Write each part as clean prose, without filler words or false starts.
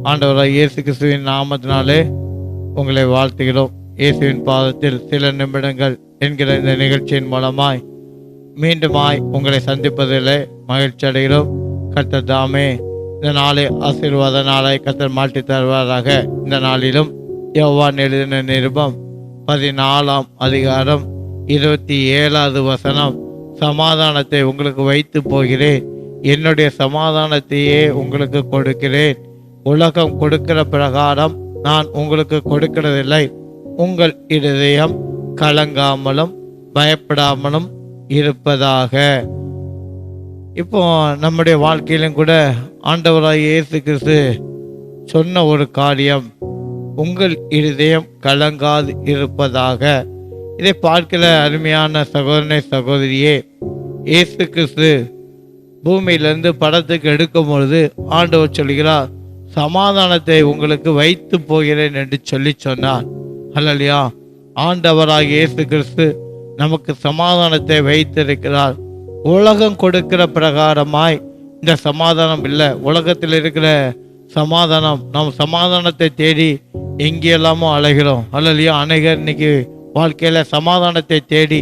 ஆண்டவராக இயேசு கிறிஸ்துவின் நாமத்தினாலே உங்களை வாழ்த்துகிறோம். இயேசுவின் பாதத்தில் சில நிமிடங்கள் என்கிற இந்த நிகழ்ச்சியின் மூலமாய் மீண்டுமாய் உங்களை சந்திப்பதிலே மகிழ்ச்சி அடைகிறோம். கர்த்தர் தாமே இந்த நாளை ஆசீர்வாத நாளாய் கர்த்தர் மாற்றி தருவாராக. இந்த நாளிலும் யோவான் எழுதின நிருபம் 14ஆம் அதிகாரம் 27வது வசனம், சமாதானத்தை உங்களுக்கு வைத்து போகிறேன், என்னுடைய சமாதானத்தையே உங்களுக்கு கொடுக்கிறேன், உலகம் கொடுக்கிற பிரகாரம் நான் உங்களுக்கு கொடுக்கிறதில்லை, உங்கள் இருதயம் கலங்காமலும் பயப்படாமலும் இருப்பதாக. இப்போ நம்முடைய வாழ்க்கையிலும் கூட ஆண்டவராய் இயேசு கிறிஸ்து சொன்ன ஒரு காரியம், உங்கள் இருதயம் கலங்காது இருப்பதாக. இதை பார்க்கிற அருமையான சகோதரனை சகோதரியே, இயேசு கிறிஸ்து பூமியிலிருந்து படத்துக்கு எடுக்கும் பொழுது ஆண்டவர் சொல்கிறார், சமாதானத்தை உங்களுக்கு வைத்து போகிறேன் என்று சொன்னார். அல்லையா, ஆண்டவராகிய இயேசு கிறிஸ்து நமக்கு சமாதானத்தை வைத்திருக்கிறார். உலகம் கொடுக்கிற பிரகாரமாய் இந்த சமாதானம் இல்லை. உலகத்தில் இருக்கிற சமாதானம், நம் சமாதானத்தை தேடி எங்கேயெல்லாமோ அலைகிறோம். அல்லையா, அநேகர் இன்னைக்கு வாழ்க்கையில சமாதானத்தை தேடி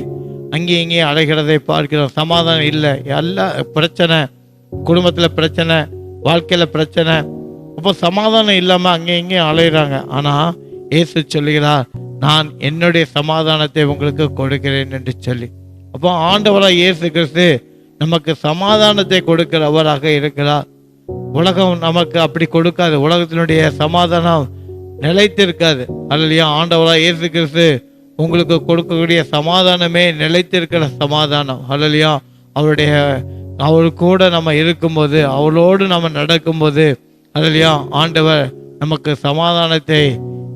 அங்கே இங்கேயும் அலைகிறதை பார்க்கிறோம். சமாதானம் இல்லை, எல்லா பிரச்சனை, குடும்பத்தில் பிரச்சனை, வாழ்க்கையில் பிரச்சனை. அப்போ சமாதானம் இல்லாமல் அங்கே இங்கேயும் அலைகிறாங்க. ஆனால் இயேசு சொல்லுகிறார், நான் என்னுடைய சமாதானத்தை உங்களுக்கு கொடுக்கிறேன் என்று சொல்லி. அப்போ ஆண்டவராக இயேசு கிறிஸ்து நமக்கு சமாதானத்தை கொடுக்கிறவராக இருக்கிறார். உலகம் நமக்கு அப்படி கொடுக்காது. உலகத்தினுடைய சமாதானம் நிலைத்திருக்காது. அல்லையா, ஆண்டவராக இயேசு கிறிஸ்து உங்களுக்கு கொடுக்கக்கூடிய சமாதானமே நிலைத்திருக்கிற சமாதானம். அல்லையா, அவரு கூட நம்ம இருக்கும்போது, அவளோடு நம்ம நடக்கும்போது, அல்லையா, ஆண்டவர் நமக்கு சமாதானத்தை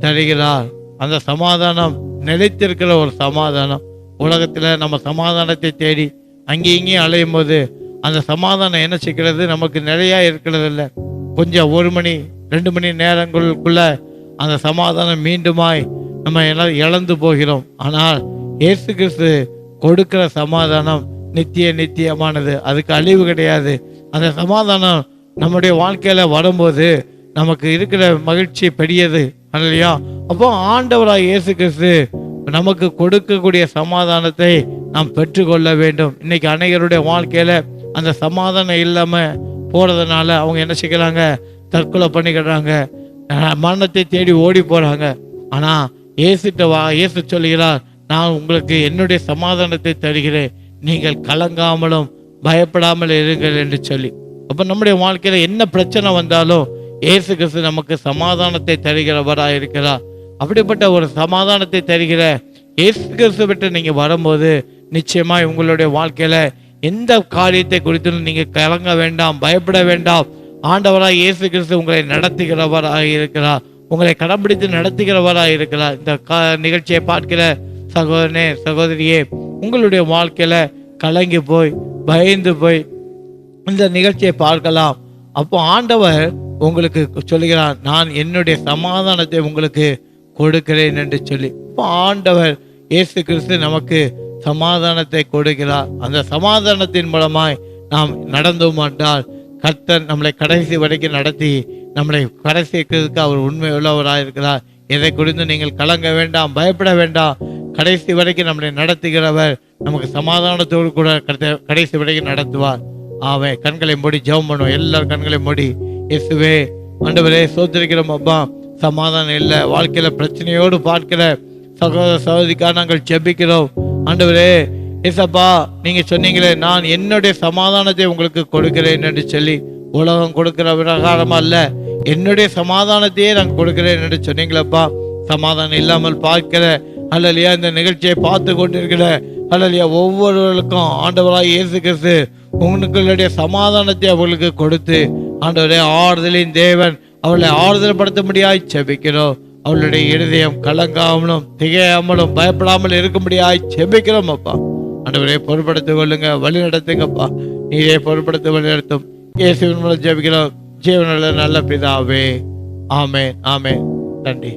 தருகிறார். அந்த சமாதானம் நிலைத்திருக்கிற ஒரு சமாதானம். உலகத்தில் நம்ம சமாதானத்தை தேடி அங்கே இங்கேயும் அலையும் போது அந்த சமாதானம் என்ன செய்கிறது, நமக்கு நிலையாக இருக்கிறது இல்லை. கொஞ்சம் 1 மணி 2 மணி நேரங்களுக்குள்ள அந்த சமாதானம் மீண்டுமாய் நம்ம இழந்து போகிறோம். ஆனால் இயேசு கிறிஸ்து கொடுக்கிற சமாதானம் நித்தியமானது, அதுக்கு அழிவு கிடையாது. அந்த சமாதானம் நம்முடைய வாழ்க்கையில வரும்போது நமக்கு இருக்கிற மகிழ்ச்சி பெரியது. இல்லையா, அப்போ ஆண்டவராக இயேசு கிறிஸ்து நமக்கு கொடுக்கக்கூடிய சமாதானத்தை நாம் பெற்றுக்கொள்ள வேண்டும். இன்னைக்கு அநேகருடைய வாழ்க்கையில அந்த சமாதானம் இல்லாம போறதுனால அவங்க என்ன செய்கிறாங்க, தற்கொலை பண்ணிக்கிறாங்க, மரணத்தை தேடி ஓடி போறாங்க. ஆனா இயேசு சொல்லுகிறார், நான் உங்களுக்கு என்னுடைய சமாதானத்தை தருகிறேன், நீங்கள் கலங்காமலும் பயப்படாமல் இருங்கள் என்று சொல்லி. அப்ப நம்முடைய வாழ்க்கையில என்ன பிரச்சனை வந்தாலும் இயேசு கிறிஸ்து நமக்கு சமாதானத்தை தருகிறவராக இருக்கிறார். அப்படிப்பட்ட ஒரு சமாதானத்தை தருகிற இயேசு கிறிஸ்து விட்டு நீங்க வரும்போது நிச்சயமாய் உங்களுடைய வாழ்க்கையில எந்த காரியத்தை குறித்து நீங்க கலங்க வேண்டாம், பயப்பட வேண்டாம். ஆண்டவராக இயேசு கிறிஸ்து உங்களை நடத்துகிறவராக இருக்கிறார், உங்களை கடைபிடித்து நடத்துகிறவராக இருக்கிறார். இந்த நிகழ்ச்சியை பார்க்கிற சகோதரனே சகோதரியே, உங்களுடைய வாழ்க்கையில கலங்கி போய் பயந்து போய் இந்த நிகழ்ச்சியை பார்க்கலாம். அப்போ ஆண்டவர் உங்களுக்கு சொல்லுகிறார், நான் என்னுடைய சமாதானத்தை உங்களுக்கு கொடுக்கிறேன் என்று சொல்லி. இப்போ ஆண்டவர் இயேசு கிறிஸ்து நமக்கு சமாதானத்தை கொடுக்கிறார். அந்த சமாதானத்தின் மூலமாய் நாம் நடந்தோம் என்றால் கர்த்தர் நம்மளை கடைசி வரைக்கும் நடத்தி நம்மளை கடைசிக்கிறதுக்கு அவர் உண்மை உள்ளவராக இருக்கிறார். எதை குறித்து நீங்கள் கலங்க வேண்டாம், பயப்பட வேண்டாம். கடைசி வரைக்கும் நம்மளை நடத்துகிறவர் நமக்கு சமாதானத்தோடு கூட கடைசி வரைக்கும் நடத்துவார். ஆவே, கண்களை மூடி ஜெபம் பண்ணுவோம். எல்லாரும் கண்களை மூடி, இயேசுவே ஆண்டவரே சோதரிக்கிறோம் அப்பா, சமாதானம் இல்லை, வாழ்க்கையில பிரச்சனையோடு பார்க்கிற சகோதர சகோதரிக்காக நாங்கள் ஜெபிக்கிறோம். ஆண்டவரே ஏசப்பா, நீங்க சொன்னீங்களே, நான் என்னுடைய சமாதானத்தை உங்களுக்கு கொடுக்கிறேன் என்று சொல்லி. உலகம் கொடுக்கிற பிரகாரமா அல்ல, என்னுடைய சமாதானத்தையே நான் கொடுக்கிறேன் என்று சொன்னீங்களப்பா. சமாதானம் இல்லாமல் பார்க்கிற அல்லையா, இந்த நிகழ்ச்சியை பார்த்து கொண்டிருக்கிற அல்லையா ஒவ்வொருவருக்கும் ஆண்டவராக இயேசு கிறிஸ்து உங்களுடைய சமாதானத்தை அவர்களுக்கு கொடுத்து, ஆண்டவரே ஆறுதலின் தேவன் அவளை ஆறுதல் படுத்த முடியாய் செபிக்கிறோம். அவளுடைய இருதயம் கலங்காமலும் திகையாமலும் பயப்படாமல் இருக்க முடியாய் செபிக்கிறோம் அப்பா. ஆண்டவரே பொறுப்படுத்திக் கொள்ளுங்க, வழி நடத்துங்கப்பா. நீரே பொறுப்படுத்த வழி நடத்தும். இயேசுவின் மூலம் ஜெபிக்கிறோம் ஜீவனுள்ள நல்ல பிதாவே. ஆமென், ஆமென். நன்றி.